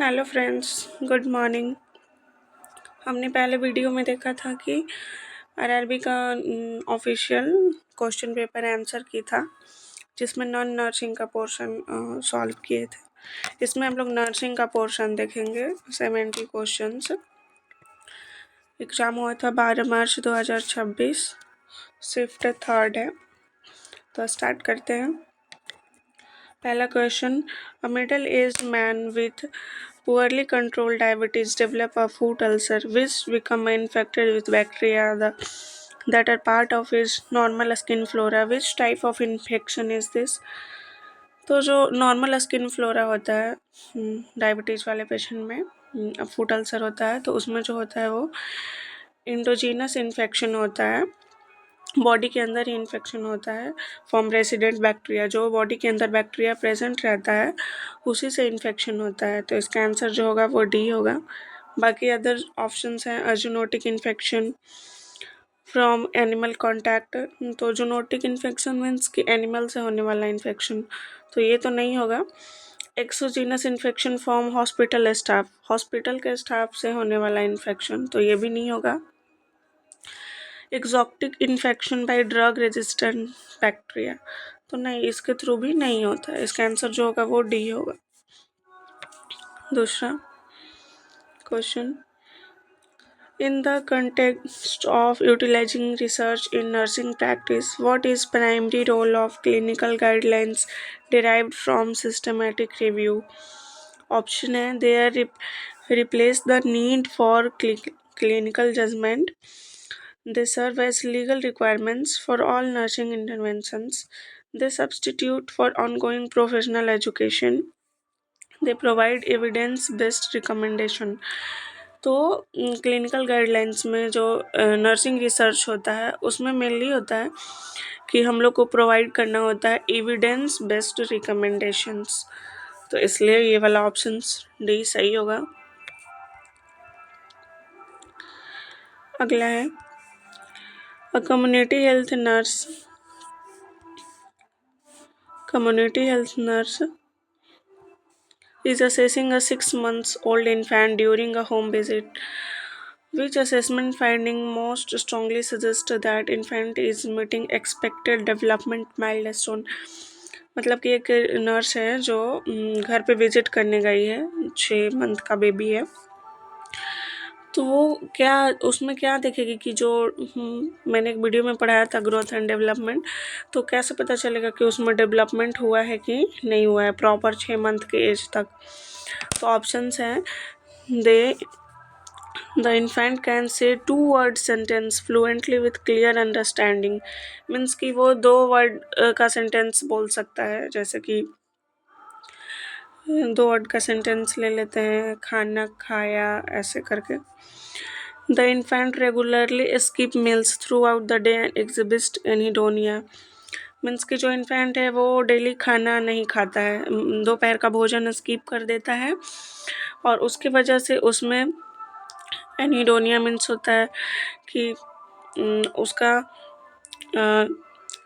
Hello friends, good morning. हमने पहले video में देखा था कि आरआरबी का ऑफिशियल क्वेश्चन पेपर आंसर की था, जिसमें नॉन नर्सिंग का पोर्शन सॉल्व किए थे। इसमें हम लोग नर्सिंग का पोर्शन देखेंगे। 70 क्वेश्चंस। एग्ज़ाम हुआ था 12 मार्च 2026। शिफ्ट थर्ड है, तो स्टार्ट करते हैं। पहला question, a middle age man with poorly controlled diabetes develop a food ulcer which become infected with bacteria that are part of his normal skin flora. Which type of infection is this? तो जो normal skin flora होता है diabetes वाले patient में food ulcer होता है, तो उसमें जो होता है वो इंडोजीनस इन्फेक्शन होता है। बॉडी के अंदर ही इन्फेक्शन होता है फ्रॉम रेसिडेंट बैक्टीरिया। जो बॉडी के अंदर बैक्टीरिया प्रेजेंट रहता है उसी से इन्फेक्शन होता है, तो इसका आंसर जो होगा वो डी होगा। बाकी अदर ऑप्शंस हैं अजूनोटिक इन्फेक्शन फ्रॉम एनिमल कॉन्टैक्ट। तो जूनोटिक इन्फेक्शन मीन्स कि एनिमल से होने वाला इन्फेक्शन, तो ये तो नहीं होगा। Exogenous infection from hospital staff, hospital के स्टाफ से होने वाला इन्फेक्शन, तो ये भी नहीं होगा। Exotic infection by drug resistant bacteria, तो नहीं, इसके थ्रू भी नहीं होता है। इसका आंसर जो होगा वो डी होगा। दूसरा question, in the context of utilizing research in nursing practice, what is primary role of clinical guidelines derived from systematic review? Option है, they replace the need for clinical judgment. They serve as legal requirements for all nursing interventions. They substitute for ongoing professional education. They provide evidence-based recommendation. तो clinical guidelines में जो nursing research होता है उसमें mainly होता है कि हम लोग को प्रोवाइड करना होता है एविडेंस बेस्ड रिकमेंडेशंस, तो इसलिए ये वाला ऑप्शन डी सही होगा। अगला है, a community health nurse is assessing a 6 months old infant during a home visit. Which assessment finding most strongly suggests that infant is meeting expected development milestone? मतलब कि एक नर्स है जो घर पे विजिट करने गई है, 6 मंथ का बेबी है, तो वो क्या उसमें क्या देखेगी कि जो मैंने एक वीडियो में पढ़ाया था ग्रोथ एंड डेवलपमेंट, तो कैसे पता चलेगा कि उसमें डेवलपमेंट हुआ है कि नहीं हुआ है प्रॉपर 6 मंथ के एज तक? तो ऑप्शंस हैं, दे the infant can say 2 word sentence fluently with clear understanding, means कि वो 2 वर्ड का सेंटेंस बोल सकता है, जैसे कि 2 वर्ड का सेंटेंस ले लेते हैं, खाना खाया, ऐसे करके। The infant regularly skip meals throughout the day and exhibit anhedonia, means कि जो इन्फेंट है वो डेली खाना नहीं खाता है, दोपहर का भोजन स्किप कर देता है, और उसकी वजह से उसमें एनीडोनिया मीन्स होता है कि उसका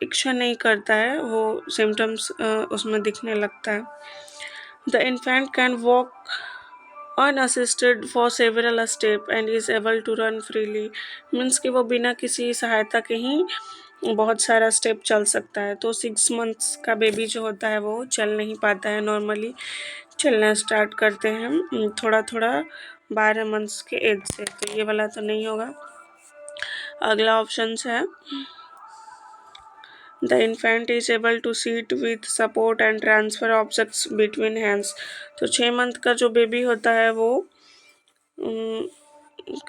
इच्छा नहीं करता है, वो सिम्टम्स उसमें दिखने लगता है। The infant can walk unassisted for several step and is able to run freely, means कि वो बिना किसी सहायता के ही बहुत सारा स्टेप चल सकता है। तो 6 मंथ्स का बेबी जो होता है वो चल नहीं पाता है, नॉर्मली चलना स्टार्ट करते हैं थोड़ा थोड़ा 12 मंथ्स के एज से, तो ये वाला तो नहीं होगा। अगला ऑप्शन है, the infant is able to sit with support and transfer objects between hands, तो 6 मंथ का जो बेबी होता है वो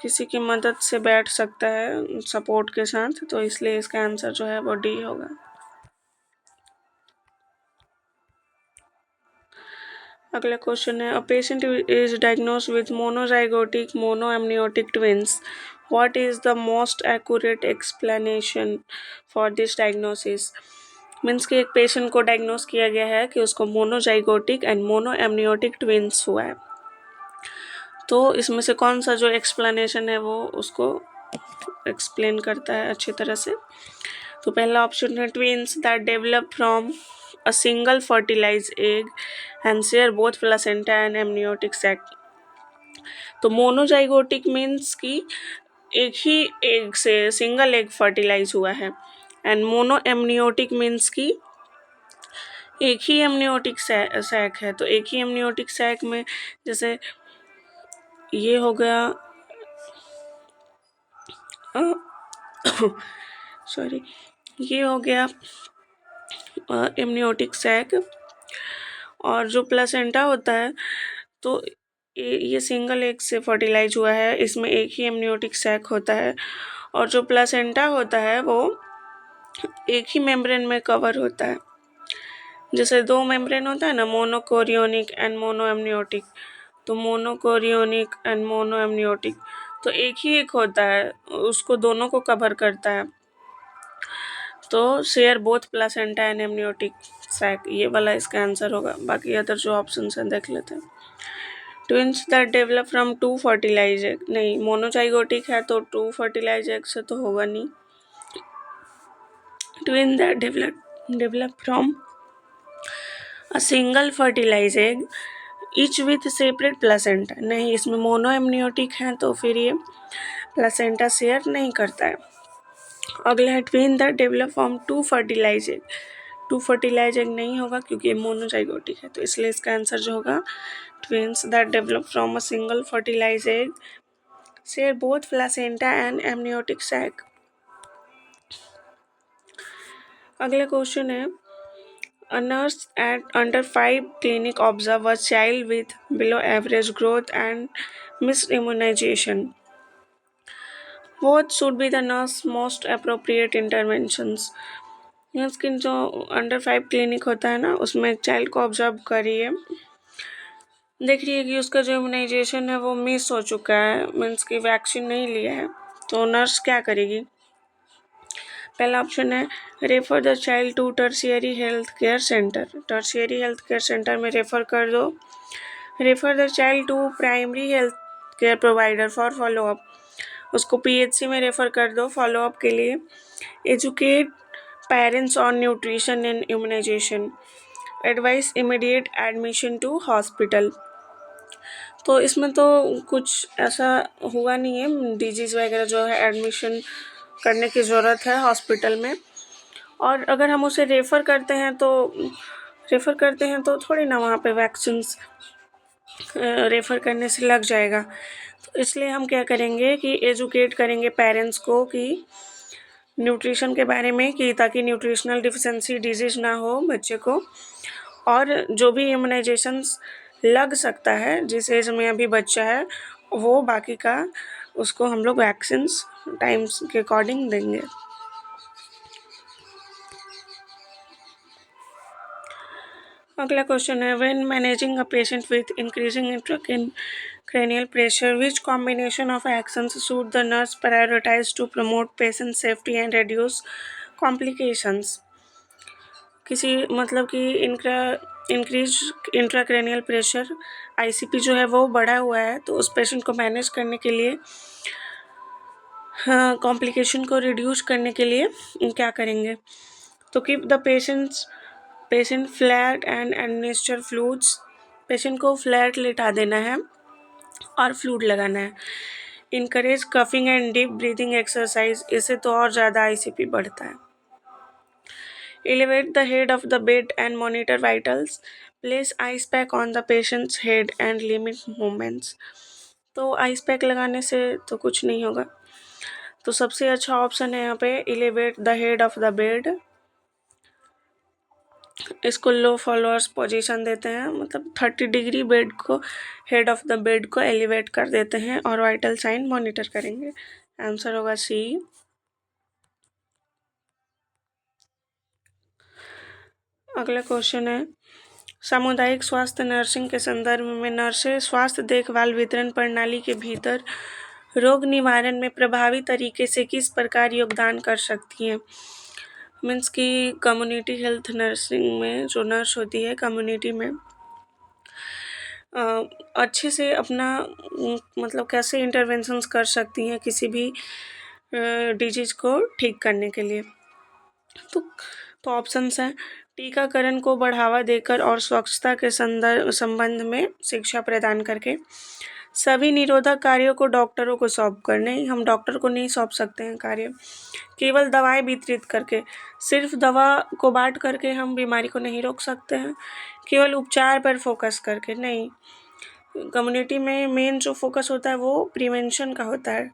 किसी की मदद से बैठ सकता है सपोर्ट के साथ, तो इसलिए इसका आंसर जो है वो डी होगा। अगला क्वेश्चन है, a patient is diagnosed with monozygotic monoamniotic twins, what is the most accurate explanation for this diagnosis? Means कि एक पेशेंट को डायग्नोस किया गया है कि उसको मोनोजाइगोटिक एंड मोनोएमनियोटिक ट्विंस हुआ है, तो इसमें से कौन सा जो एक्सप्लेनेशन है वो उसको एक्सप्लेन करता है अच्छी तरह से? तो पहला ऑप्शन है, twins that develop from a single fertilized egg and share both placenta and amniotic sac. तो मोनोजाइगोटिक मीन्स कि एक ही एग से सिंगल एग फर्टिलाइज हुआ है, एंड मोनो एमनियोटिक मीन्स कि एक ही एमनियोटिक सैक है। तो एक ही एमनियोटिक सैक में जैसे ये हो गया सॉरी ये हो गया एमनियोटिक सैक, और जो प्लेसेंटा होता है तो ये सिंगल एग से फर्टिलाइज हुआ है, इसमें एक ही एमनियोटिक सैक होता है, और जो प्लेसेंटा होता है वो एक ही मेम्ब्रेन में कवर होता है। जैसे दो मेम्ब्रेन होता है ना, मोनोकोरियोनिक एंड मोनोएमनियोटिक, तो मोनोकोरियोनिक एंड मोनोएमनियोटिक, तो एक ही एक होता है, उसको दोनों को कवर करता है। तो share both placenta and amniotic sac, ये वाला इसका आंसर होगा। बाकी अदर जो ऑप्शन हैं देख लेते हैं। Twins that develop from two fertilize egg, नहीं मोनोजाइगोटिक है तो टू फर्टिलाइज एग से तो होगा नहीं। Twin that develop from a single fertilize egg each with separate placenta, नहीं इसमें मोनो एमनियोटिक है तो फिर ये प्लेसेंटा शेयर नहीं करता है। अगला है twin that develop from two fertilize egg, two fertilize egg नहीं होगा क्योंकि ये मोनोजाइगोटिक है, तो इसलिए इसका आंसर जो होगा twins that develop from a single fertilize egg share both placenta and amniotic sac. अगला क्वेश्चन है a nurse at under 5 clinic observe a child with below average growth and missed immunization. What should be the nurse most appropriate interventions? Means कि जो under 5 clinic होता है ना, उसमें एक child को ऑब्जर्व करिए, देख रही है कि उसका जो इम्यूनाइजेशन है वो मिस हो चुका है, मीन्स कि वैक्सीन नहीं लिया है, तो नर्स क्या करेगी? पहला ऑप्शन है refer the child to tertiary health care centre, tertiary health care centre में रेफर कर दो। Refer the child to primary health care provider for follow up, उसको पीएचसी में रेफर कर दो फॉलोअप के लिए। Educate parents on nutrition and immunisation, advice immediate admission to hospital. तो इसमें तो कुछ ऐसा हुआ नहीं है, डिजीज़ वगैरह जो है एडमिशन करने की ज़रूरत है हॉस्पिटल में, और अगर हम उसे रेफ़र करते हैं तो थोड़ी ना वहाँ पे वैक्सीन्स रेफ़र करने से लग जाएगा। तो इसलिए हम क्या करेंगे कि एजुकेट करेंगे पेरेंट्स को कि न्यूट्रिशन के बारे में, कि ताकि न्यूट्रिशनल डिफिशेंसी डिजीज़ ना हो बच्चे को, और जो भी इम्यूनाइजेशंस लग सकता है जिस एज में अभी बच्चा है वो बाकी का उसको हम लोग वैक्सीन्स टाइम्स के अकॉर्डिंग देंगे। अगला क्वेश्चन है when managing a patient with increasing intracranial pressure which combination of actions should the nurse prioritise to promote patient safety and reduce complications. किसी मतलब कि इंक्रीज इंट्राक्रैनियल प्रेशर आईसीपी जो है वो बढ़ा हुआ है, तो उस पेशेंट को मैनेज करने के लिए, हाँ, कॉम्प्लिकेशन को रिड्यूस करने के लिए क्या करेंगे? तो keep the patient flat and administer fluids, patient को फ्लैट लेटा देना है और फ्लूइड लगाना है। Encourage coughing and deep breathing exercise, इससे तो और ज़्यादा आईसीपी बढ़ता है। Elevate the head of the bed and monitor vitals. Place ice pack on the patient's head and limit movements. तो आइस पैक लगाने से तो कुछ नहीं होगा, तो सबसे अच्छा ऑप्शन है यहाँ पे elevate the head of the bed. इसको लो फॉलोअर्स पोजीशन देते हैं, मतलब 30 डिग्री बेड को, हेड ऑफ द बेड को एलिवेट कर देते हैं और वाइटल साइन मॉनिटर करेंगे। आंसर होगा सी। अगला क्वेश्चन है सामुदायिक स्वास्थ्य नर्सिंग के संदर्भ में नर्सें स्वास्थ्य देखभाल वितरण प्रणाली के भीतर रोग निवारण में प्रभावी तरीके से किस प्रकार योगदान कर सकती हैं? मीन्स कि कम्युनिटी हेल्थ नर्सिंग में जो नर्स होती है कम्युनिटी में अच्छे से अपना मतलब कैसे इंटरवेंशंस कर सकती हैं किसी भी डिजीज़ को ठीक करने के लिए। तो ऑप्शंस हैं टीकाकरण को बढ़ावा देकर और स्वच्छता के संबंध में शिक्षा प्रदान करके सभी निरोधक कार्यों को डॉक्टरों को सौंप कर, नहीं, हम डॉक्टर को नहीं सौंप सकते हैं कार्य केवल दवाएं वितरित करके। सिर्फ दवा को बांट करके हम बीमारी को नहीं रोक सकते हैं, केवल उपचार पर फोकस करके नहीं। कम्युनिटी में मेन जो फोकस होता है वो प्रिवेंशन का होता है,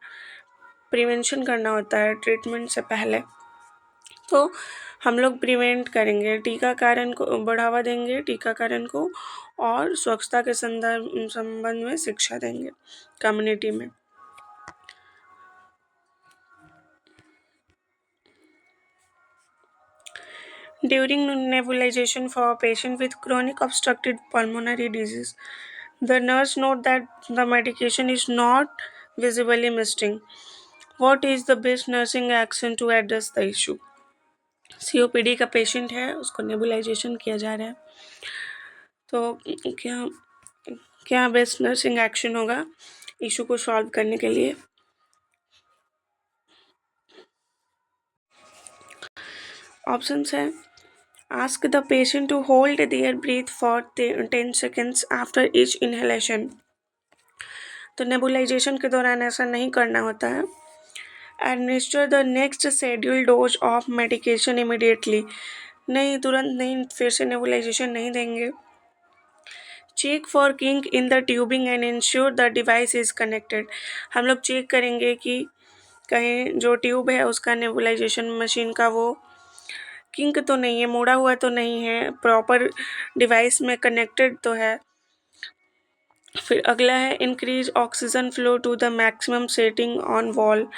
प्रिवेंशन करना होता है ट्रीटमेंट से पहले। तो हम लोग प्रिवेंट करेंगे, टीकाकरण को बढ़ावा देंगे, टीकाकरण को, और स्वच्छता के संबंध में शिक्षा देंगे कम्युनिटी में। During nebulization for a patient with chronic obstructive pulmonary disease, the nurse note that the medication is not visibly misting. What is the best nursing action to address the issue? COPD का patient है, उसको nebulisation किया जा रहा है, तो क्या क्या बेस्ट नर्सिंग एक्शन होगा इशू को सॉल्व करने के लिए? ऑप्शंस है, ask the patient to hold their breath for 10 seconds after each inhalation. तो नेबुलाइजेशन के दौरान ऐसा नहीं करना होता है। Administer the next schedule dose of medication immediately, नहीं, तुरंत नहीं, फिर से नेबुलाइजेशन नहीं देंगे। Check for kink in the tubing and ensure the device is connected, हम लोग चेक करेंगे कि कहीं जो ट्यूब है उसका नेबुलाइजेशन मशीन का वो किंक तो नहीं है, मुड़ा हुआ तो नहीं है, प्रॉपर डिवाइस में कनेक्टेड तो है। फिर अगला है increase oxygen flow to the maximum setting on wall,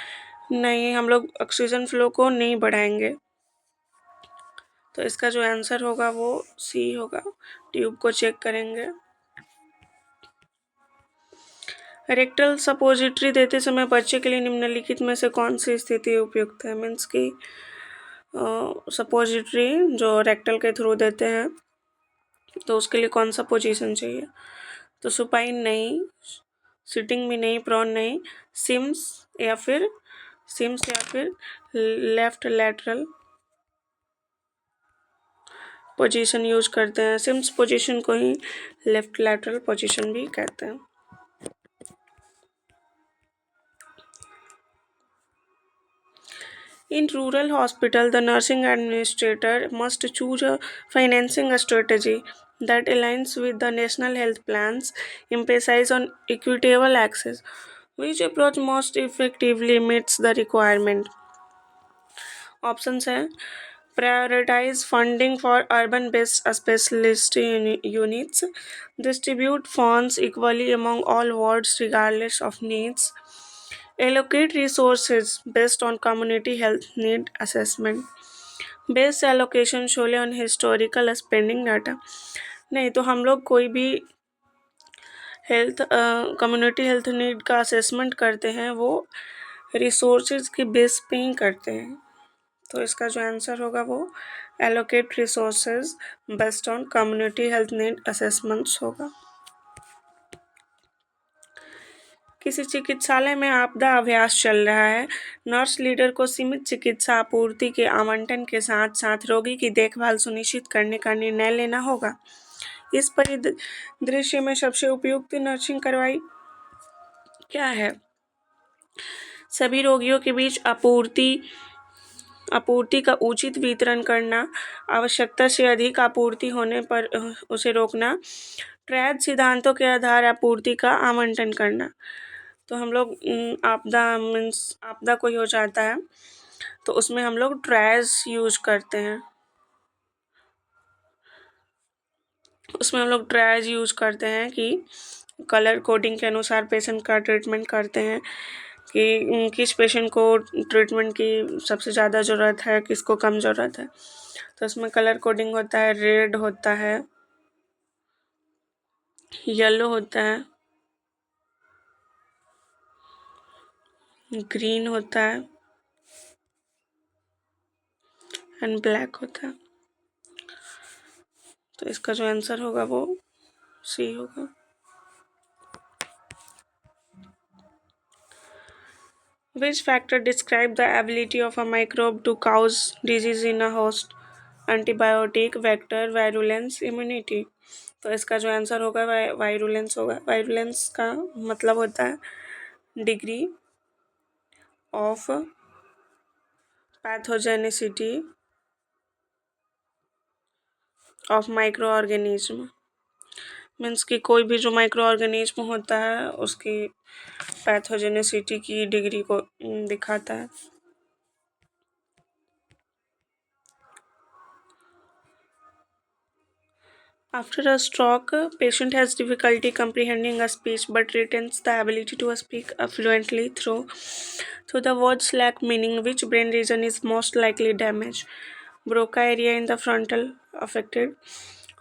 नहीं, हम लोग ऑक्सीजन फ्लो को नहीं बढ़ाएंगे। तो इसका जो आंसर होगा वो सी होगा, ट्यूब को चेक करेंगे। रेक्टल सपोजिटरी देते समय बच्चे के लिए निम्नलिखित में से कौन सी स्थिति उपयुक्त है? मीन्स कि सपोजिटरी जो रेक्टल के थ्रू देते हैं तो उसके लिए कौन सा पोजीशन चाहिए? तो सुपाइन नहीं, सिटिंग भी नहीं, प्रोन नहीं, सिम्स या फिर लेफ्ट लैटरल पोजीशन यूज करते हैं। सिम्स पोजीशन को ही लेफ्ट लैटरल पोजीशन भी कहते हैं। In rural hospital, the nursing administrator must choose a financing strategy that aligns with the national health plans, emphasize on equitable access. Which approach most effectively meets the requirement? Options है, prioritize funding for urban-based specialist units, distribute funds equally among all wards regardless of needs, allocate resources based on community health need assessment, base allocation Sholay on historical spending data. नहीं, तो हम लोग कोई भी health community health need का assessment करते हैं वो रिसोर्सेज के बेस पे ही करते हैं। तो इसका जो आंसर होगा वो allocate resources based on community health need assessments होगा। किसी चिकित्सालय में आपदा अभ्यास चल रहा है, नर्स लीडर को सीमित चिकित्सा आपूर्ति के आवंटन के साथ साथ रोगी की देखभाल सुनिश्चित करने का निर्णय लेना होगा। इस परिदृश्य में सबसे उपयुक्त नर्सिंग कार्रवाई क्या है? सभी रोगियों के बीच आपूर्ति का उचित वितरण करना, आवश्यकता से अधिक आपूर्ति होने पर उसे रोकना, ट्रैज सिद्धांतों के आधार आपूर्ति का आवंटन करना। तो हम लोग आपदा कोई हो जाता है तो उसमें हम लोग ट्रैज यूज करते हैं, उसमें हम लोग ट्रैज यूज करते हैं कि कलर कोडिंग के अनुसार पेशेंट का ट्रीटमेंट करते हैं कि किस पेशेंट को ट्रीटमेंट की सबसे ज़्यादा ज़रूरत है, किसको कम ज़रूरत है। तो उसमें कलर कोडिंग होता है, रेड होता है, येलो होता है, ग्रीन होता है एंड ब्लैक होता है। तो इसका जो आंसर होगा वो सी होगा। Which factor describe the ability of a microbe to cause disease in a host? Antibiotic, vector, virulence, immunity. तो इसका जो आंसर होगा वायरुलेंस होगा। वायरुलेंस का मतलब होता है degree of pathogenicity of micro organism. Means कि कोई भी जो माइक्रो ऑर्गेनिज्म होता है उसकी पैथोजेनिसिटी की डिग्री को दिखाता है। After a stroke, patient has difficulty comprehending a speech but retains the ability to speak fluently through the words lack meaning. Which brain region is most likely damaged? Broca area in the frontal affected.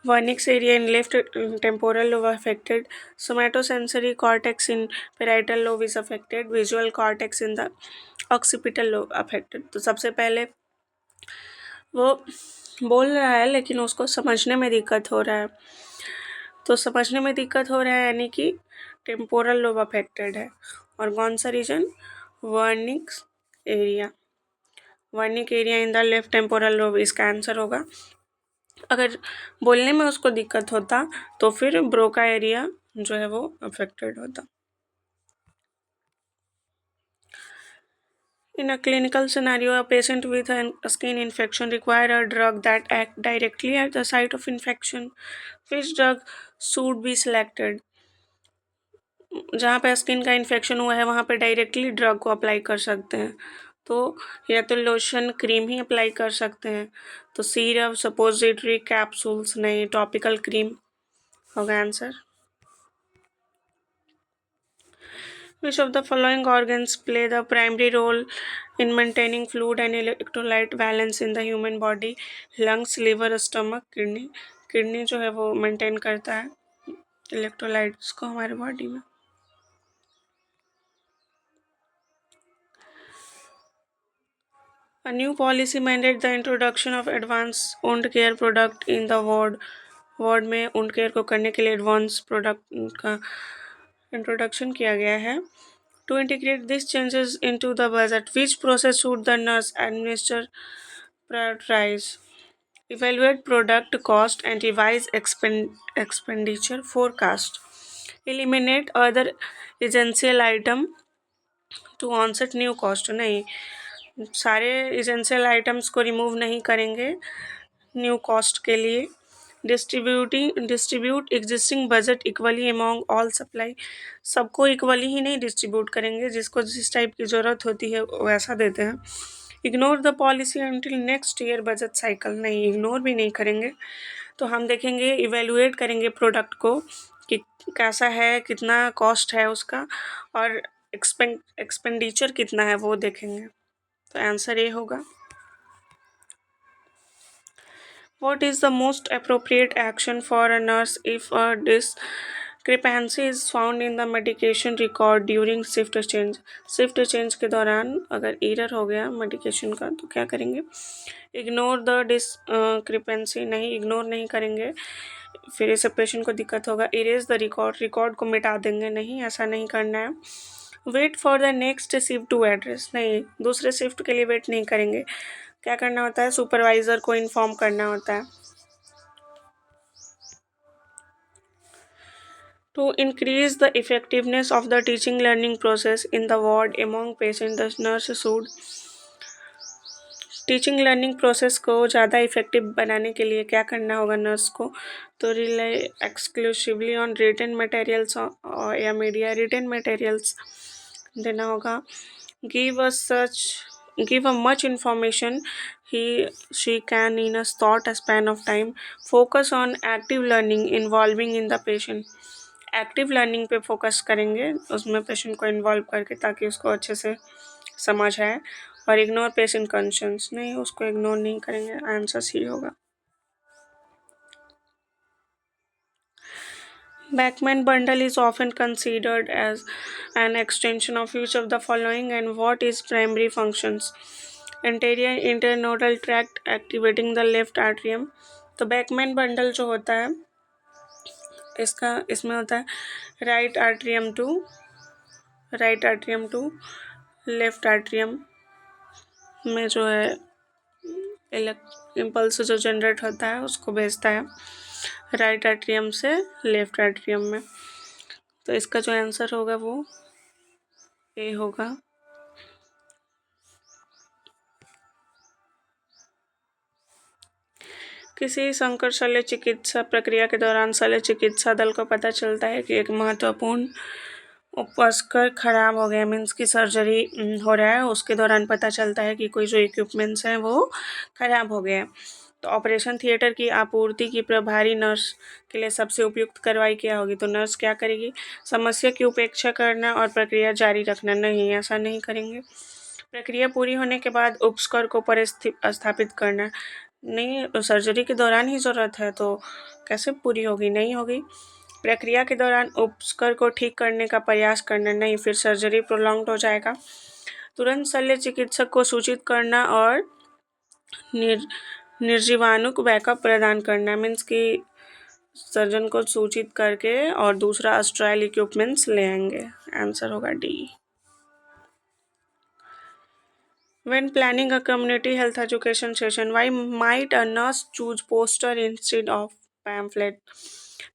Vernix area in left temporal lobe affected. Somatosensory cortex in parietal lobe is affected. Visual cortex in the occipital lobe affected. तो सबसे पहले वो बोल रहा है लेकिन उसको समझने में दिक्कत हो रहा है। तो समझने में दिक्कत हो रहा है यानी कि टेम्पोरल लोब अफेक्टेड है। और कौन सा region? Wernicke's area. Wernicke area in the left temporal lobe इसका आंसर होगा। अगर बोलने में उसको दिक्कत होता तो फिर ब्रोका एरिया जो है वो अफेक्टेड होता। In a clinical scenario, a patient with a skin infection requires a drug that acts directly at the site of infection. Which drug should be selected? जहाँ पे स्किन का इन्फेक्शन हुआ है वहाँ पे डायरेक्टली ड्रग को apply कर सकते हैं। तो या तो लोशन क्रीम ही अप्लाई कर सकते हैं। तो सीरप, सपोजिटरी, कैप्सूल्स नहीं, टॉपिकल क्रीम होगा answer. Which of the following organs play the primary role in maintaining fluid and electrolyte balance in the human body? Lungs, liver, stomach, kidney। Kidney जो है वो maintain करता है electrolytes को हमारे body में। A new policy mandated the introduction of advanced wound care product in the ward। Ward में wound care को करने के लिए एडवांस प्रोडक्ट का इंट्रोडक्शन किया गया है। To integrate these changes into the budget, which process should the nurse administer prioritize? Evaluate product cost and revise expenditure forecast. Eliminate other essential item to onset new cost। नहीं, सारे essential items को remove नहीं करेंगे new cost के लिए। Distribute existing budget equally among all supply. सबको equally ही नहीं distribute करेंगे, जिसको जिस टाइप की ज़रूरत होती है वैसा देते हैं। Ignore the policy until next year budget cycle. नहीं, इग्नोर भी नहीं करेंगे। तो हम देखेंगे, इवेल्युएट करेंगे प्रोडक्ट को कि कैसा है, कितना कॉस्ट है उसका, और एक्सपेंडिचर कितना है वो देखेंगे। तो आंसर ये होगा। What is the most appropriate action for a nurse if a discrepancy is found in the medication record during shift change? Shift change के दौरान अगर एरर हो गया मेडिकेशन का तो क्या करेंगे? Ignore the discrepancy. नहीं, इग्नोर नहीं करेंगे, फिर इसे पेशेंट को दिक्कत होगा। इरेज द रिकॉर्ड को मिटा देंगे। नहीं, ऐसा नहीं करना है। Wait for the next shift to address. नहीं, दूसरे शिफ्ट के लिए वेट नहीं करेंगे। क्या करना होता है? सुपरवाइज़र को इन्फॉर्म करना होता है। To increase the effectiveness of the teaching learning process in the ward among patients, the nurse should। Teaching learning process को ज़्यादा इफेक्टिव बनाने के लिए क्या करना होगा नर्स को? तो rely exclusively on written materials या मीडिया रिटन मटेरियल्स देना होगा। give a much information she can in a short span of time। focus on active learning involving in the patient। Active learning पे focus करेंगे, उसमें patient को involve करके, ताकि उसको अच्छे से समझ आए। और इग्नोर पेशेंट कंसर्न्स। नहीं, उसको इग्नोर नहीं करेंगे, आंसर सी होगा। Beckman bundle is often considered as an extension of which of the following, and what is primary functions? Anterior internodal tract activating the left atrium। तो Bachmann bundle जो होता है इसमें होता है right atrium to left atrium में जो है इम्पल्स जो जनरेट होता है उसको भेजता है राइट एट्रियम से लेफ्ट एट्रियम में। तो इसका जो आंसर होगा वो ए होगा। किसी संकर शल्य चिकित्सा प्रक्रिया के दौरान शल्य चिकित्सा दल को पता चलता है कि एक महत्वपूर्ण उपस्कर खराब हो गया, मीन्स की सर्जरी हो रहा है, उसके दौरान पता चलता है कि कोई जो इक्विपमेंट्स हैं वो खराब हो गए। तो ऑपरेशन थिएटर की आपूर्ति की प्रभारी नर्स के लिए सबसे उपयुक्त कार्रवाई क्या होगी? तो नर्स क्या करेगी? समस्या की उपेक्षा करना और प्रक्रिया जारी रखना। नहीं, ऐसा नहीं करेंगे। प्रक्रिया पूरी होने के बाद उपस्कर को स्थापित करना। नहीं, सर्जरी के दौरान ही ज़रूरत है तो कैसे पूरी होगी? नहीं होगी। प्रक्रिया के दौरान उपस्कर को ठीक करने का प्रयास करना। नहीं, फिर सर्जरी प्रोलॉन्ग्ड हो जाएगा। तुरंत शल्य चिकित्सक को सूचित करना और निर्जीवाणु को बैकअप प्रदान करना, मीन्स कि सर्जन को सूचित करके और दूसरा स्टेराइल इक्विपमेंट्स ले आएंगे। आंसर होगा D. When planning a community health education session, why might a nurse choose poster instead of pamphlet?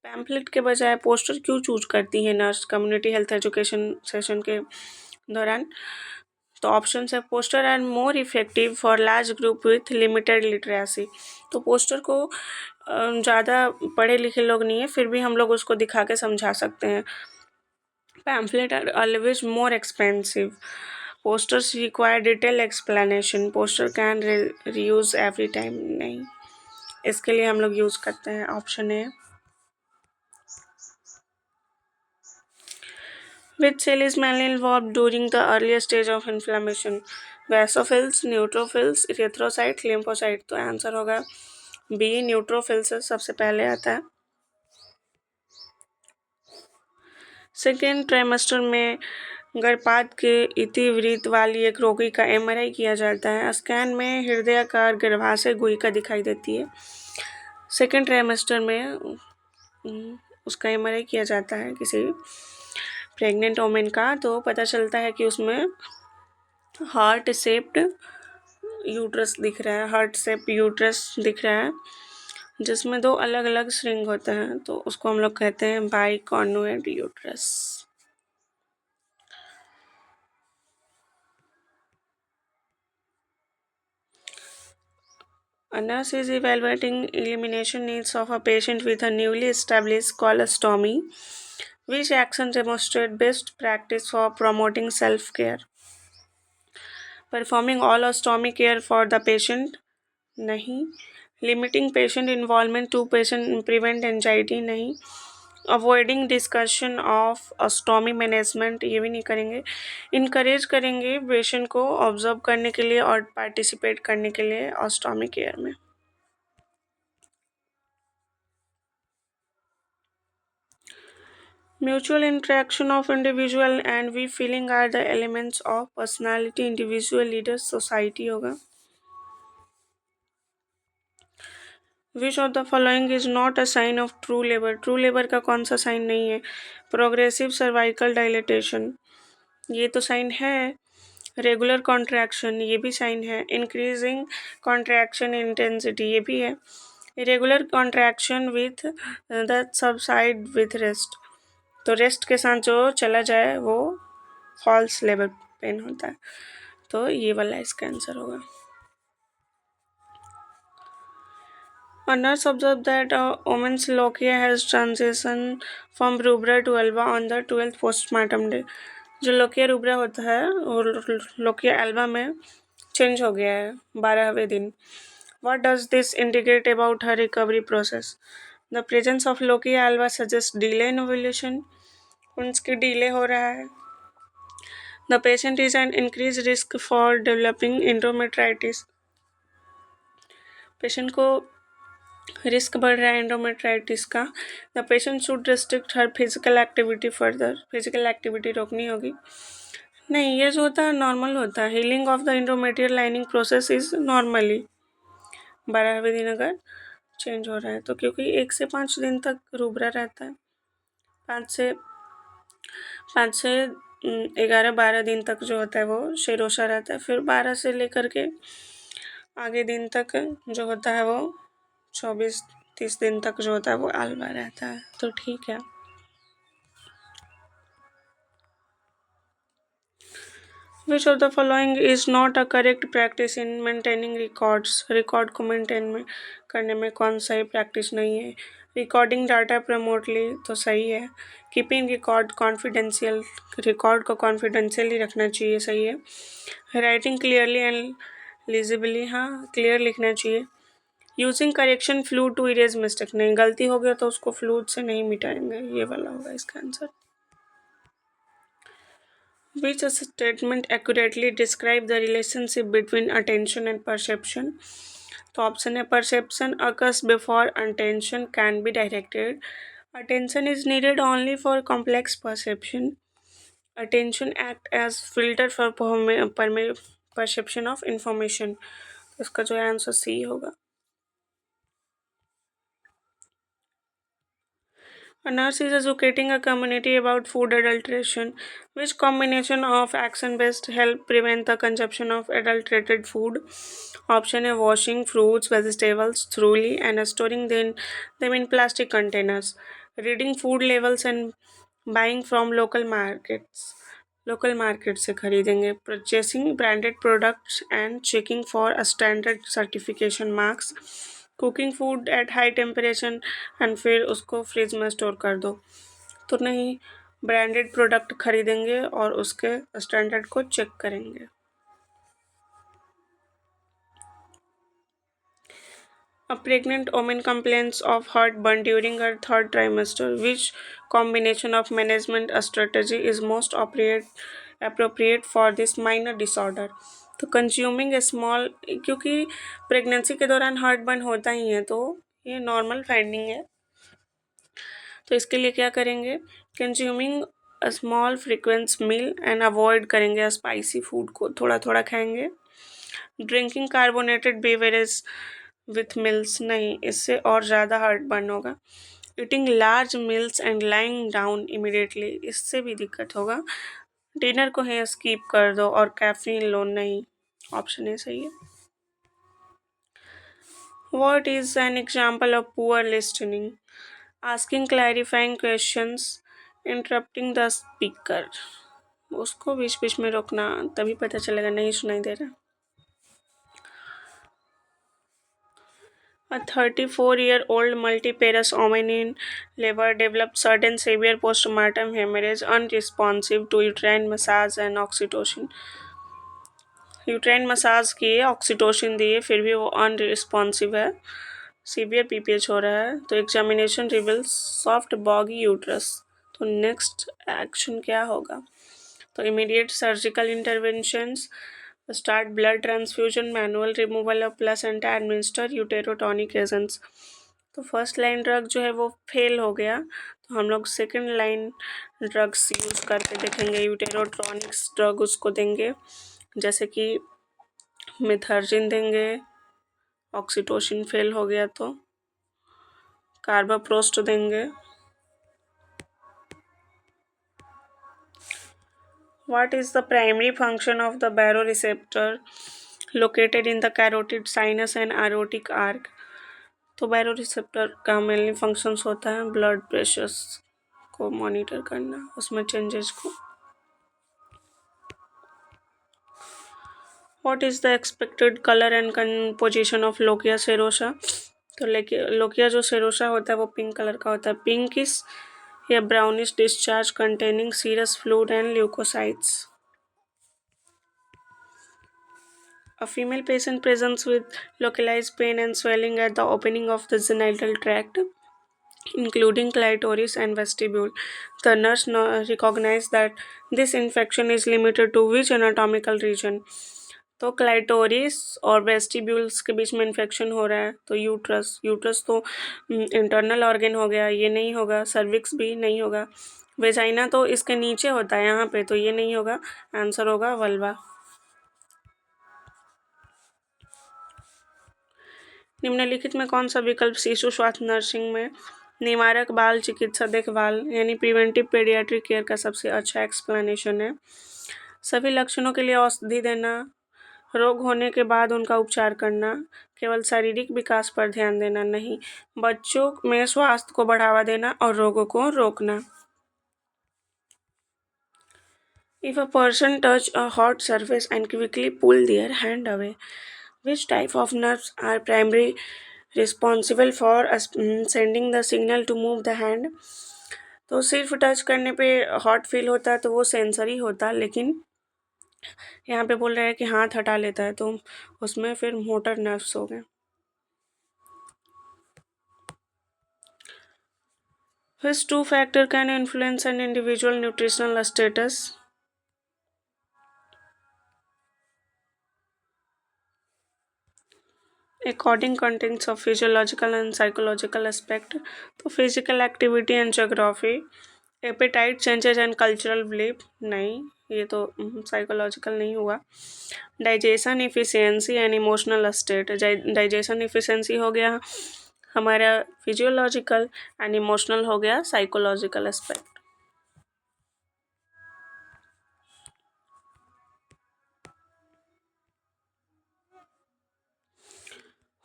Pamphlet के बजाय पोस्टर क्यों चूज करती है nurse community health education session के दौरान? तो ऑप्शन है poster are more effective for large group with limited literacy. तो पोस्टर को ज़्यादा पढ़े लिखे लोग नहीं है, फिर भी हम लोग उसको दिखा के समझा सकते हैं। Pamphlet are always more expensive. Posters require detailed explanation. Poster can reuse every time. नहीं, इसके लिए हम लोग यूज करते हैं option A. Which cell is mainly involved during the earlier stage of inflammation? Basophils, neutrophils, erythrocyte, lymphocyte। तो answer होगा B, neutrophils सबसे पहले आता है। सेकेंड ट्राइमेस्टर में गर्भपात के इतिवृत्त वाली एक रोगी का एमआरआई किया जाता है। स्कैन में हृदयाकार गर्भाशय गुहिका दिखाई देती है। सेकेंड ट्राइमेस्टर में उसका एमआरआई किया जाता है किसी प्रेग्नेंट वोमेन का, तो पता चलता है कि उसमें हार्ट शेप्ड यूट्रस दिख रहा है, हार्ट शेप यूट्रस दिख रहा है जिसमें 2 अलग अलग श्रिंग होते हैं, तो उसको हम लोग कहते हैं बाइकॉन्वेंट uterus. A nurse is evaluating elimination needs of a patient with a newly established colostomy. Which action demonstrate best practice for promoting self-care? Performing all ostomy care for the patient? नहीं। Limiting patient involvement to patient prevent anxiety? नहीं। Avoiding discussion of ostomy management, ये भी नहीं करेंगे। Encourage करेंगे patient को observe करने के लिए और पार्टिसिपेट करने के लिए ऑस्टोमी केयर में। Mutual interaction of individual and we feeling are the elements of personality individual leaders society होगा। Which of the following is not a sign of true labour? True labour का कौन सा sign नहीं है? Progressive cervical dilatation, ये तो sign है। Regular contraction, ये भी साइन है। इंक्रीजिंग कॉन्ट्रैक्शन इंटेंसिटी, ये भी है। Irregular contraction with the subside with rest, तो रेस्ट के साथ जो चला जाए वो फॉल्स लेबर पेन होता है, तो ये वाला इसका आंसर होगा। A nurse observed that a woman's lochia has transitioned from rubra to alba on the 12th postpartum day. जो लोकिया रूब्रा होता है और लोकिया एल्बा में चेंज हो गया है 12वें दिन। What does this indicate about her recovery process? The presence of lochia alba suggests delay in ovulation. उनकी डिले हो रहा है। The patient is at increased risk for developing endometritis. Patient को रिस्क बढ़ रहा है एंडोमेट्राइटिस का। The patient should restrict her physical activity further, physical activity रोकनी होगी। नहीं, ये जो होता है नॉर्मल होता है। Healing of the endometrial lining process is normally 12वें दिन अगर चेंज हो रहा है तो, क्योंकि 1 से 5 दिन तक रूबरा रहता है, 5 से 11-12 दिन तक जो होता है वो शेरोशा रहता है, फिर 12 से लेकर के आगे दिन तक जो होता है वो 24-30 दिन तक जो होता है वो आलवा रहता है, तो ठीक है। Which of the following is not a correct practice in maintaining records? Record को मेंटेन करने में कौन सा ही प्रैक्टिस नहीं है? रिकॉर्डिंग डाटा प्रमोटली तो सही है। कीपिंग रिकॉर्ड कॉन्फिडेंशियल, रिकॉर्ड को कॉन्फिडेंशियली रखना चाहिए, सही है। राइटिंग क्लियरली एंड लिजिबली, हाँ क्लियर लिखना चाहिए। Using correction fluid to erase mistake, नहीं, गलती हो गया तो उसको फ्लूड से नहीं मिटाएंगे, ये वाला होगा इसका answer. Which statement accurately describe the relationship between attention and perception? तो ऑप्शन है perception occurs before attention can be directed. Attention is needed only for complex perception. Attention act as filter for perception of information. इसका जो answer C होगा। A nurse is educating a community about food adulteration. Which combination of action-based help prevent the consumption of adulterated food? Option है washing fruits, vegetables thoroughly and storing them in plastic containers. Reading food labels and buying from local markets. Local market से खरीदेंगे। Purchasing branded products and checking for standard certification marks. Cooking food at high temperature and फिर उसको fridge में store कर दो, तो नहीं, branded product खरीदेंगे और उसके स्टैंडर्ड को चेक करेंगे। A pregnant woman complains of heartburn during her third trimester. Which combination of management strategy is most appropriate for this minor disorder? तो कंज्यूमिंग स्मॉल, क्योंकि प्रेगनेंसी के दौरान हार्टबर्न होता ही है तो ये नॉर्मल फाइंडिंग है, तो इसके लिए क्या करेंगे, consuming small frequent meal and avoid करेंगे स्पाइसी फूड को, थोड़ा थोड़ा खाएंगे। Drinking carbonated beverage with meals, नहीं, इससे और ज़्यादा हार्टबर्न होगा। Eating large meals and lying down immediately, इससे भी दिक्कत होगा। डिनर को ही स्किप कर दो और कैफीन लो, नहीं, ऑप्शन ए सही है। What is an example of poor listening? Asking clarifying questions, interrupting the speaker. उसको बीच बीच में रोकना, तभी पता चलेगा नहीं सुनाई दे रहा। A 34-year-old multiparous woman in labor developed sudden severe postpartum hemorrhage, unresponsive to uterine massage and oxytocin. Uterine massage किए, ऑक्सीटोसिन दिए, फिर भी वो अनरिस्पॉन्सिव है, सीवियर पीपीएच हो रहा है, तो examination reveals soft boggy uterus, तो नेक्स्ट एक्शन क्या होगा? तो immediate surgical interventions, start blood transfusion, manual removal of placenta, administer uterotonic agents. तो फर्स्ट लाइन ड्रग जो है वो फेल हो गया, तो हम लोग सेकेंड लाइन ड्रग्स यूज़ करके देखेंगे। यूटेरोटॉनिक्स ड्रग उसको देंगे, जैसे कि मिथर्जिन देंगे, ऑक्सीटोसिन फेल हो गया तो कार्बाप्रोस्ट देंगे। What is the primary function of the baroreceptor located in the carotid sinus and aortic arc? तो बैरोरिसेप्टर का मेनली फंक्शंस होता है ब्लड प्रेशर्स को मॉनिटर करना, उसमें चेंजेस को। What is the expected color and composition of lochia serosa? तो lochia जो सेरोसा होता है वो पिंक कलर का होता है। पिंकिश या brownish discharge containing serous fluid and leukocytes. A female patient presents with localized pain and swelling at the opening of the genital tract, including clitoris and vestibule. The nurse recognized that this infection is limited to which anatomical region? तो clitoris और vestibules के बीच में infection हो रहा है, तो uterus, uterus तो internal organ हो गया, ये नहीं होगा। सर्विक्स भी नहीं होगा। वेजाइना तो इसके नीचे होता है यहाँ पे, तो ये नहीं होगा, आंसर होगा वल्वा। निम्नलिखित में कौन सा विकल्प शिशु स्वास्थ्य नर्सिंग में निवारक बाल चिकित्सा देखभाल यानी प्रिवेंटिव पेडियाट्रिक केयर का सबसे अच्छा एक्सप्लेनेशन है? सभी लक्षणों के लिए औषधि देना, रोग होने के बाद उनका उपचार करना, केवल शारीरिक विकास पर ध्यान देना नहीं, बच्चों में स्वास्थ्य को बढ़ावा देना और रोगों को रोकना। If a person touch a hot surface and quickly pull their hand away, which type of nerves are primary responsible for sending the signal to move the hand? तो सिर्फ टच करने पे हॉट फील होता है तो वो sensory होता है, लेकिन यहाँ पे बोल रहे हैं कि हाथ हटा लेता है तो उसमें फिर मोटर नर्व्स हो गए। Which two factor can influence an individual nutritional status? According contents of physiological and psychological aspect, तो physical activity and geography, appetite changes and cultural belief, नहीं ये तो साइकोलॉजिकल नहीं हुआ। Digestion efficiency and emotional state, digestion efficiency हो गया हमारा physiological and emotional हो गया psychological aspect.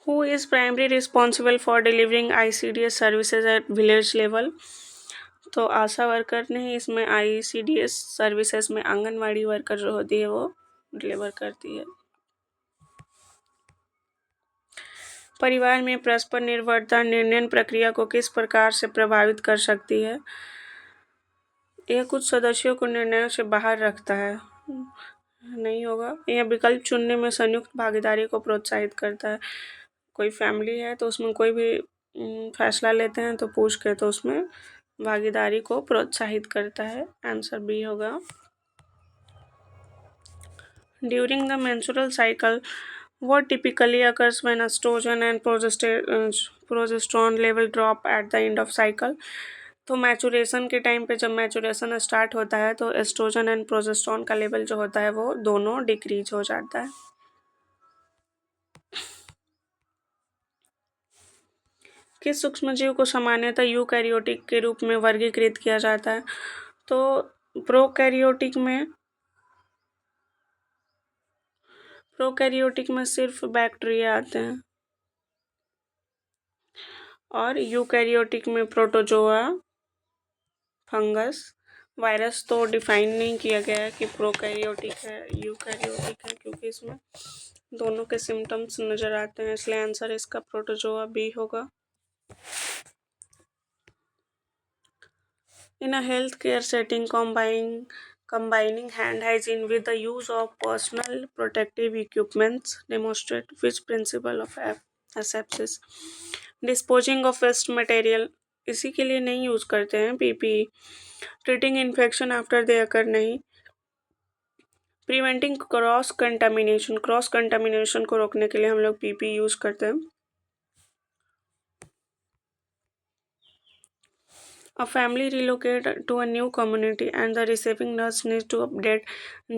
Who is primarily responsible for delivering ICDS services at village level? तो आशा वर्कर नहीं, इसमें ICDS सर्विसेज में आंगनवाड़ी वर्कर जो होती है वो डिलीवर करती है। परिवार में परस्पर निर्भरता निर्णय प्रक्रिया को किस प्रकार से प्रभावित कर सकती है? यह कुछ सदस्यों को निर्णयों से बाहर रखता है, नहीं होगा। यह विकल्प चुनने में संयुक्त भागीदारी को प्रोत्साहित करता है। कोई फैमिली है तो उसमें कोई भी फैसला लेते हैं तो पूछ के, तो उसमें भागीदारी को प्रोत्साहित करता है। आंसर बी होगा। During the menstrual cycle, what typically occurs when estrogen and progesterone level drop at the end of cycle? तो मैचुरेशन के टाइम पे जब मैचुरेशन स्टार्ट होता है तो एस्ट्रोजन एंड प्रोजेस्टेरोन का लेवल जो होता है वो दोनों डिक्रीज हो जाता है। किस सूक्ष्मजीव को सामान्यतः यूकैरियोटिक के रूप में वर्गीकृत किया जाता है? तो प्रोकैरियोटिक में सिर्फ बैक्टीरिया आते हैं और यूकैरियोटिक में प्रोटोजोआ, फंगस, वायरस तो डिफाइन नहीं किया गया है कि प्रोकैरियोटिक है यूकैरियोटिक है, क्योंकि इसमें दोनों के सिम्टम्स नज़र आते हैं, इसलिए आंसर इसका प्रोटोजोआ बी होगा। In a healthcare setting, combining hand hygiene with the use of personal protective equipments demonstrate which principle of asepsis? Disposing of waste material, इसी के लिए नहीं यूज करते हैं PPE। Treating infection after they occur नहीं। Preventing cross contamination को रोकने के लिए हम लोग PPE यूज करते हैं। A family relocate to a new community and the receiving nurse needs to update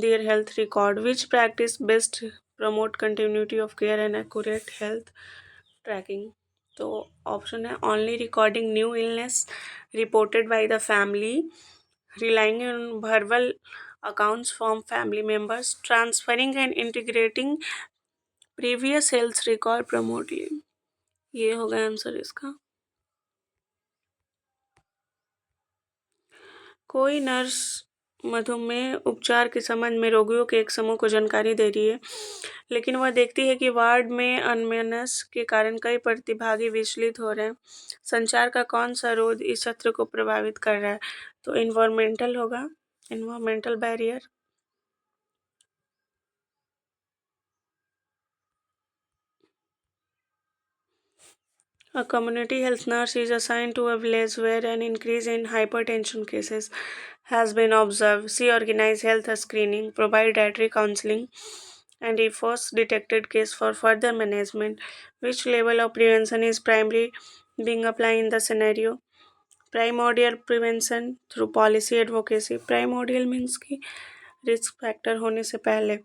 their health record. Which practice best promote continuity of care and accurate health tracking? तो option है only recording new illness reported by the family, relying on verbal accounts from family members, transferring and integrating previous health record promote। ये होगा answer इसका। कोई nurse मधुमेह उपचार के संबंध में रोगियों के एक समूह को जानकारी दे रही है, लेकिन वह देखती है कि वार्ड में अनमेनस के कारण कई प्रतिभागी विचलित हो रहे हैं। संचार का कौन सा रोध इस सत्र को प्रभावित कर रहा है? तो इन्वायरमेंटल होगा, environmental barrier. A community health nurse is assigned to a village where an increase in hypertension cases has been observed. She organizes health screening, provides dietary counseling, and refers detected case for further management. Which level of prevention is primary being applied in the scenario? Primordial prevention through policy advocacy. Primordial means कि risk factor होने से पहले।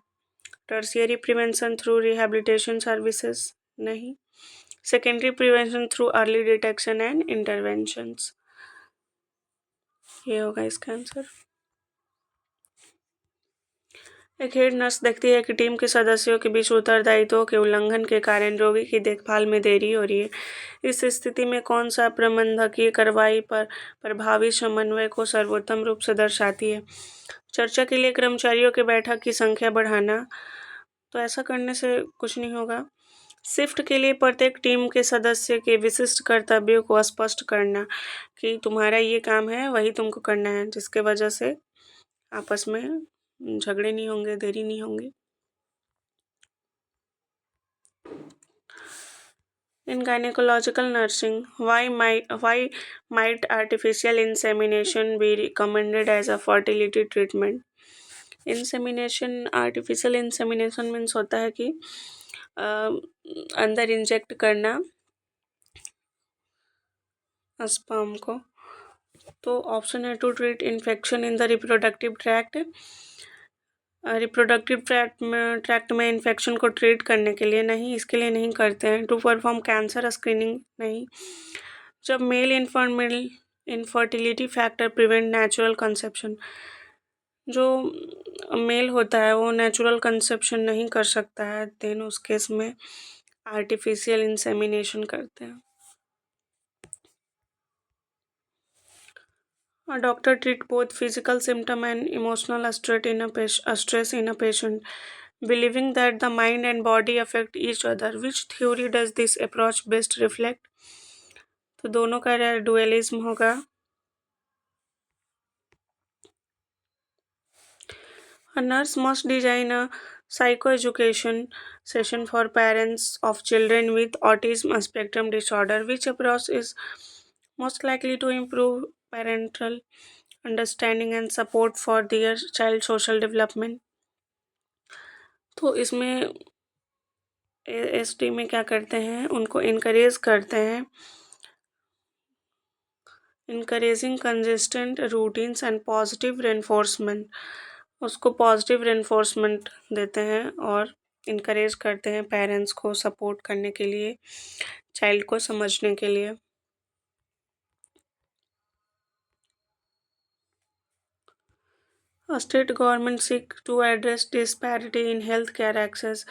Tertiary prevention through rehabilitation services नहीं। Secondary prevention through early detection and interventions, ये होगा इसका answer. एक head nurse देखती है कि टीम के सदस्यों के बीच उत्तरदायित्वों के उल्लंघन के कारण रोगी की देखभाल में देरी हो रही है। इस स्थिति में कौन सा प्रबंधकीय कार्रवाई पर प्रभावी समन्वय को सर्वोत्तम रूप से दर्शाती है? चर्चा के लिए कर्मचारियों के बैठक की संख्या बढ़ाना। तो ऐसा करने से कुछ नहीं होगा। शिफ्ट के लिए प्रत्येक टीम के सदस्य के विशिष्ट कर्तव्यों को स्पष्ट करना कि तुम्हारा ये काम है, वही तुमको करना है, जिसके वजह से आपस में झगड़े नहीं होंगे, देरी नहीं होंगी। In gynecological nursing, why might artificial insemination be recommended as a fertility treatment? Artificial insemination means होता है कि अंदर इंजेक्ट करना स्पर्म को। तो ऑप्शन है to treat infection in the reproductive tract. Reproductive tract में इन्फेक्शन को ट्रीट करने के लिए नहीं, इसके लिए नहीं करते हैं। टू परफॉर्म कैंसर स्क्रीनिंग नहीं। जब male infertility factor prevent natural conception, जो मेल होता है वो नेचुरल कंसेप्शन नहीं कर सकता है, देन उस केस में आर्टिफिशियल इंसेमिनेशन करते हैं। A doctor treat both physical symptom and emotional stress in a patient, believing that the mind and body affect each other. Which theory does this approach best reflect? तो दोनों का dualism होगा। A nurse must design a psychoeducation session for parents of children with autism spectrum disorder. Which approach is most likely to improve parental understanding and support for their child social development? तो इसमें ST में क्या करते हैं, उनको encourage करते हैं, encouraging consistent routines and positive reinforcement. उसको पॉजिटिव रेनफोर्समेंट देते हैं और इनकरेज करते हैं पेरेंट्स को सपोर्ट करने के लिए, चाइल्ड को समझने के लिए। A state government seek to address disparity in healthcare access.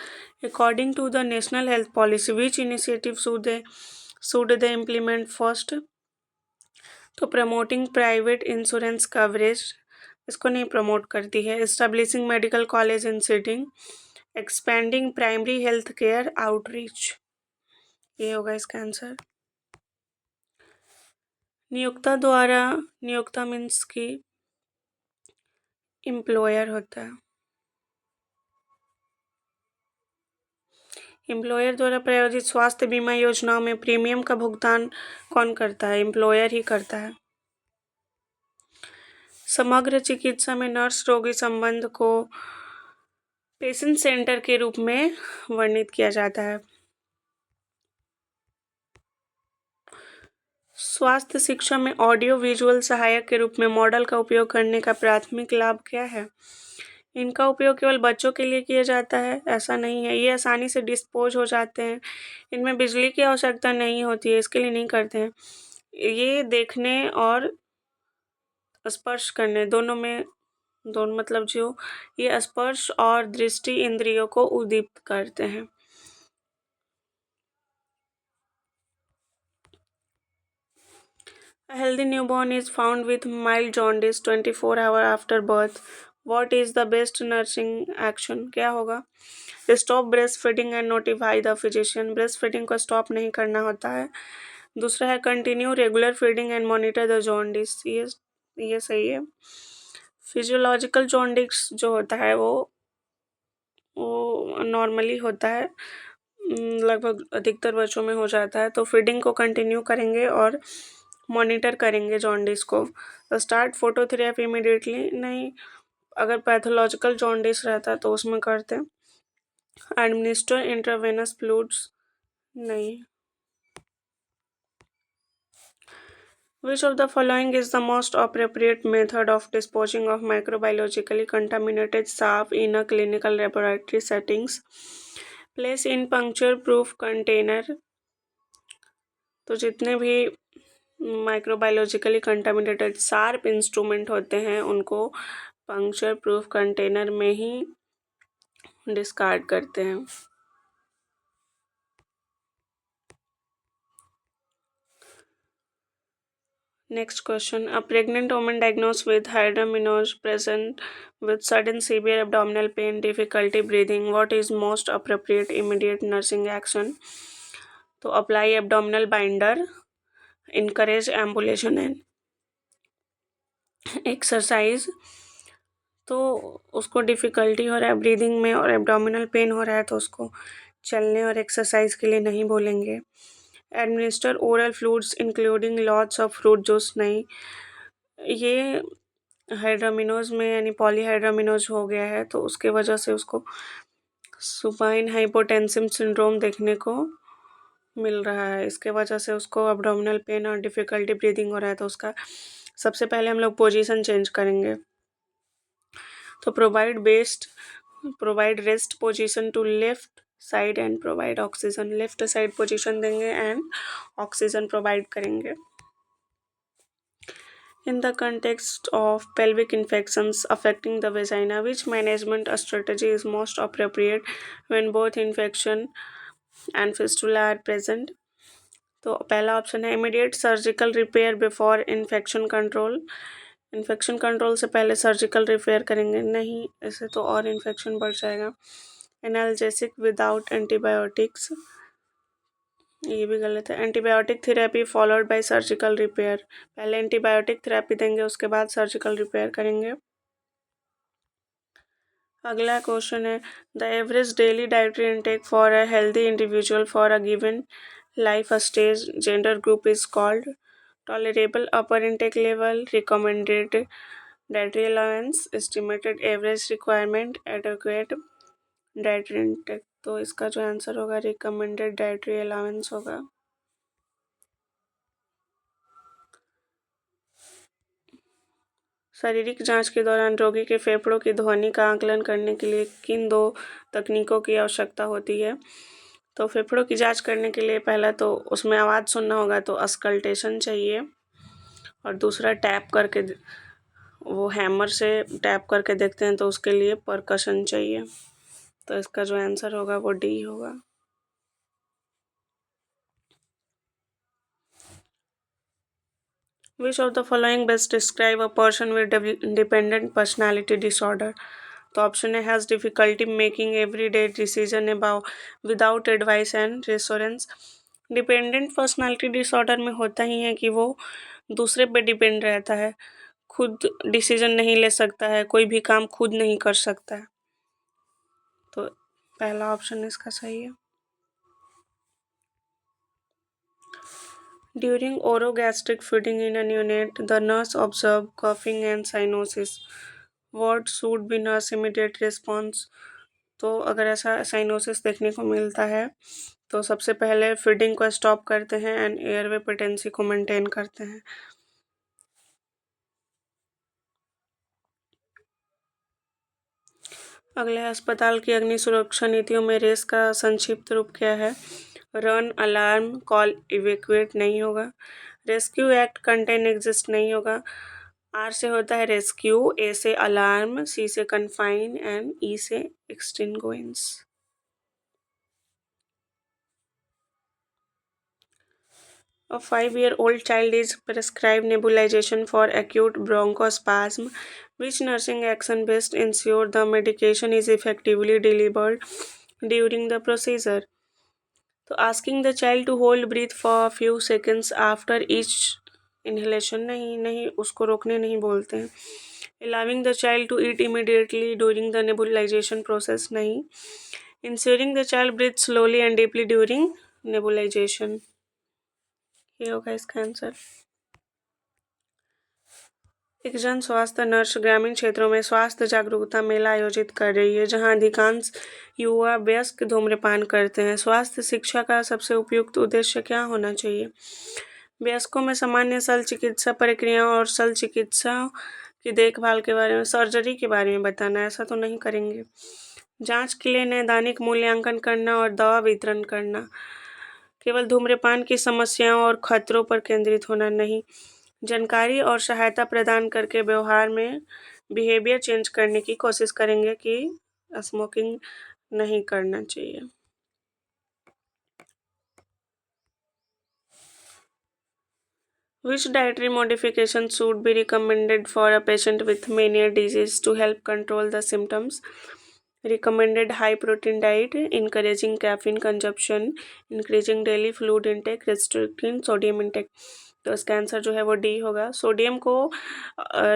According to the National Health Policy, which initiative should they implement first? तो प्रमोटिंग प्राइवेट इंश्योरेंस कवरेज, इसको नहीं प्रमोट करती है। Establishing medical college in sitting, expanding primary health care outreach, ये होगा इसका answer. नियोक्ता द्वारा, नियोक्ता मीन्स की एम्प्लॉयर होता है। एम्प्लॉयर द्वारा प्रायोजित स्वास्थ्य बीमा योजनाओं में प्रीमियम का भुगतान कौन करता है? एम्प्लॉयर ही करता है। समग्र चिकित्सा में नर्स रोगी संबंध को पेशेंट सेंटर के रूप में वर्णित किया जाता है। स्वास्थ्य शिक्षा में ऑडियो विजुअल सहायक के रूप में मॉडल का उपयोग करने का प्राथमिक लाभ क्या है? इनका उपयोग केवल बच्चों के लिए किया जाता है? ऐसा नहीं है, ये आसानी से डिस्पोज हो जाते हैं, इनमें बिजली की आवश्यकता नहीं होती है, इसके लिए नहीं करते हैं। ये देखने और स्पर्श करने दोनों मतलब जो ये स्पर्श और दृष्टि इंद्रियों को उद्दीप्त करते हैं। A healthy newborn is found with mild jaundice 24 hours after birth. What is the best nursing action? क्या होगा? Stop breastfeeding and notify the physician. Breastfeeding को stop नहीं करना होता है। दूसरा है continue regular feeding and monitor the jaundice. ये सही है। फिजियोलॉजिकल जॉन्डिस जो होता है वो नॉर्मली होता है, लगभग अधिकतर बच्चों में हो जाता है। तो फीडिंग को कंटिन्यू करेंगे और मॉनिटर करेंगे जॉन्डिस को। स्टार्ट फोटोथेरेपी इमीडिएटली नहीं, अगर पैथोलॉजिकल जॉन्डिस रहता है तो उसमें करते हैं। एडमिनिस्टर इंट्रावेनस फ्लूइड्स नहीं। Which of the following is the most appropriate method of disposing of microbiologically contaminated chaff in a clinical laboratory settings? Place in puncture-proof container. तो जितने भी माइक्रोबायोलॉजिकली कंटामिनेटेड शार्प इंस्ट्रूमेंट होते हैं उनको पंक्चर प्रूफ कंटेनर में ही discard करते हैं। Next question. A pregnant woman diagnosed with hydramnios present with sudden severe abdominal pain, difficulty breathing. What is most appropriate immediate nursing action? तो apply abdominal binder, encourage ambulation and exercise. तो उसको difficulty हो रहा है breathing में और abdominal pain हो रहा है तो उसको चलने और एक्सरसाइज के लिए नहीं बोलेंगे। Administer oral fluids including lots of fruit juice नहीं। ये हाइड्रामिनोज में यानी पॉलीहाइड्रामिनोज हो गया है तो उसके वजह से उसको सुपाइन हाइपोटेंसिव सिंड्रोम देखने को मिल रहा है। इसके वजह से उसको एब्डोमिनल पेन और डिफ़िकल्टी ब्रीदिंग हो रहा है तो उसका सबसे पहले हम लोग पोजीशन चेंज करेंगे। तो provide rest position to left side and provide oxygen. Left side position देंगे एंड ऑक्सीजन प्रोवाइड करेंगे। In the context of pelvic infections affecting the vagina, which management strategy is most appropriate when both infection and fistula are present? तो पहला option है immediate surgical repair before infection control. Infection control से पहले surgical repair करेंगे नहीं, ऐसे तो और इन्फेक्शन बढ़ जाएगा। एनाल्जेसिक विदाउट एंटीबायोटिक्स, ये भी गलत है। Antibiotic therapy followed by surgical repair, पहले एंटीबायोटिक थेरेपी देंगे उसके बाद सर्जिकल रिपेयर करेंगे। अगला क्वेश्चन है the average daily dietary intake for a healthy individual for a given life stage gender group is called. Tolerable upper intake level, recommended dietary allowance, estimated average requirement, adequate dietary intake. तो इसका जो answer होगा recommended dietary allowance होगा। शारीरिक जांच के दौरान रोगी के फेफड़ों की ध्वनि का आकलन करने के लिए किन दो तकनीकों की आवश्यकता होती है? तो फेफड़ों की जांच करने के लिए पहला तो उसमें आवाज़ सुनना होगा तो अस्कल्टेशन चाहिए और दूसरा टैप करके वो हैमर से टैप करके देखते हैं तो उसके लिए परकशन चाहिए। तो इसका जो आंसर होगा वो डी होगा। Which of the following best describe a person with dependent personality disorder? तो ऑप्शन है has difficulty making everyday decision about without advice and reassurance. Dependent personality disorder में होता ही है कि वो दूसरे पे डिपेंड रहता है, खुद डिसीजन नहीं ले सकता है, कोई भी काम खुद नहीं कर सकता है। तो पहला ऑप्शन इसका सही है। During orogastric feeding in a neonate, the nurse observed coughing and cyanosis. What should be nurse immediate response? तो अगर ऐसा साइनोसिस देखने को मिलता है तो सबसे पहले फीडिंग को स्टॉप करते हैं एंड एयरवे पेटेंसी को मेंटेन करते हैं। अगले अस्पताल की अग्नि सुरक्षा नीतियों में रेस का संक्षिप्त रूप क्या है? रन, अलार्म, कॉल, इवैक्यूएट नहीं होगा। रेस्क्यू एक्ट, कंटेन, एग्जिस्ट नहीं होगा। आर से होता है रेस्क्यू, ए से अलार्म, सी से कन्फाइन एंड ई से extinguish. A 5-year-old child is prescribed nebulization for acute bronchospasm. Which nursing action best ensure the medication is effectively delivered during the procedure? तो asking the child to hold breath for a few seconds after each inhalation नहीं, उसको रोकने नहीं बोलते हैं। Allowing the child to eat immediately during the nebulization process नहीं। Ensuring the child breathes slowly and deeply during nebulization, ये होगा इसका आंसर। एक जन स्वास्थ्य नर्स ग्रामीण क्षेत्रों में स्वास्थ्य जागरूकता मेला आयोजित कर रही है जहां अधिकांश युवा वयस्क धूम्रपान करते हैं। स्वास्थ्य शिक्षा का सबसे उपयुक्त उद्देश्य क्या होना चाहिए? वयस्कों में सामान्य शल्य चिकित्सा प्रक्रियाओं और शल्य चिकित्सा की देखभाल के बारे में, सर्जरी के बारे में बताना। ऐसा तो नहीं करेंगे। जांच के लिए नैदानिक मूल्यांकन करना और दवा वितरण करना। केवल धूम्रपान की समस्याओं और खतरों पर केंद्रित होना नहीं, जानकारी और सहायता प्रदान करके व्यवहार में बिहेवियर चेंज करने की कोशिश करेंगे कि स्मोकिंग नहीं करना चाहिए। Which dietary modification should be recommended for a patient with mania disease to help control the symptoms? Recommended high protein diet, encouraging caffeine consumption, increasing daily fluid intake, restricting sodium intake। तो इसका answer जो है वो D होगा। Sodium को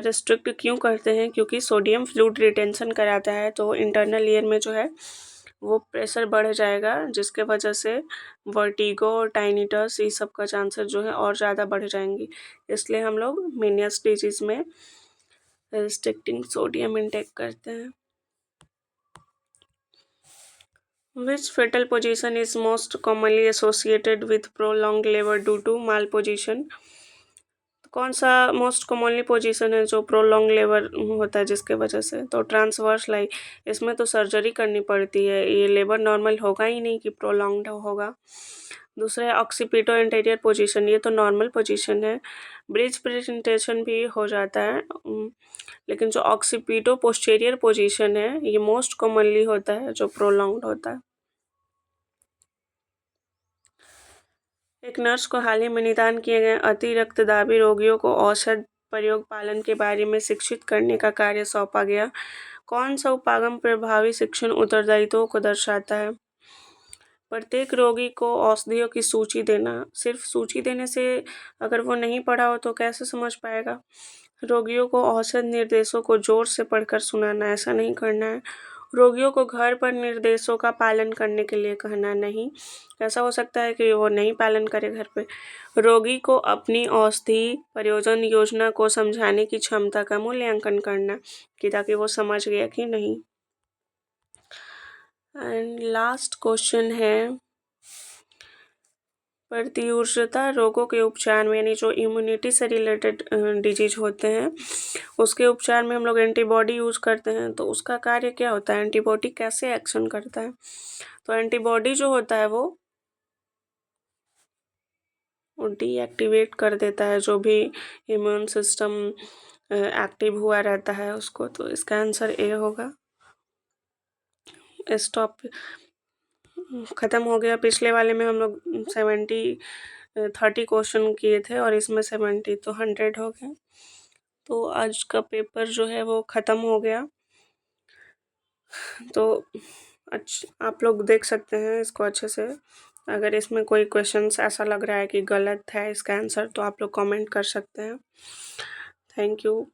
restrict क्यों करते हैं? क्योंकि सोडियम फ्लूइड रिटेंशन कराता है, तो इंटरनल ईयर में जो है वो प्रेशर बढ़ जाएगा, जिसके वजह से वर्टिगो और टाइनिटस ये सब का चांसेस जो है और ज़्यादा बढ़ जाएंगी। इसलिए हम लोग मेनियस डिजीज़ में रिस्ट्रिक्टिंग सोडियम इंटेक करते हैं। Which fetal position is most commonly associated with prolonged labor due to malposition? कौन सा मोस्ट कॉमनली पोजीशन है जो प्रोलॉन्ग लेबर होता है जिसके वजह से? तो ट्रांसवर्स लाई। इसमें तो सर्जरी करनी पड़ती है, ये लेबर नॉर्मल होगा ही नहीं कि प्रोलॉन्ग्ड होगा। दूसरा है ऑक्सीपिटो इंटीरियर पोजीशन, ये तो नॉर्मल पोजीशन है। ब्रिज प्रेजेंटेशन भी हो जाता है, लेकिन जो ऑक्सीपिटो पोस्टीरियर पोजीशन है ये मोस्ट कॉमनली होता है जो प्रोलॉन्ग्ड होता है। एक नर्स को हाल ही में निदान किए गए अति रक्तदाबी रोगियों को औषध प्रयोग पालन के बारे में शिक्षित करने का कार्य सौंपा गया। कौन सा उपागम प्रभावी शिक्षण उत्तरदायित्वों को दर्शाता है? प्रत्येक रोगी को औषधियों की सूची देना। सिर्फ सूची देने से अगर वो नहीं पढ़ा हो तो कैसे समझ पाएगा? रोगियों को औषध निर्देशों को जोर से पढ़कर सुनाना, ऐसा नहीं करना है। रोगियों को घर पर निर्देशों का पालन करने के लिए कहना नहीं। ऐसा हो सकता है कि वो नहीं पालन करे घर पे। रोगी को अपनी औषधि प्रयोजन योजना को समझाने की क्षमता का मूल्यांकन करना कि ताकि वो समझ गया कि नहीं। एंड लास्ट क्वेश्चन है प्रतिउर्जता रोगों के उपचार में, यानी जो इम्यूनिटी से रिलेटेड डिजीज होते हैं उसके उपचार में हम लोग एंटीबॉडी यूज करते हैं, तो उसका कार्य क्या होता है? एंटीबॉडी कैसे एक्शन करता है? तो एंटीबॉडी जो होता है वो डीएक्टिवेट कर देता है जो भी इम्यून सिस्टम एक्टिव हुआ रहता है उसको। तो इसका आंसर ए होगा। स्टॉप ख़त्म हो गया। पिछले वाले में हम लोग 30 क्वेश्चन किए थे और इसमें 70, तो 100 हो गए। तो आज का पेपर जो है वो ख़त्म हो गया। तो आप लोग देख सकते हैं इसको अच्छे से। अगर इसमें कोई क्वेश्चंस ऐसा लग रहा है कि गलत है इसका आंसर, तो आप लोग कमेंट कर सकते हैं। Thank you.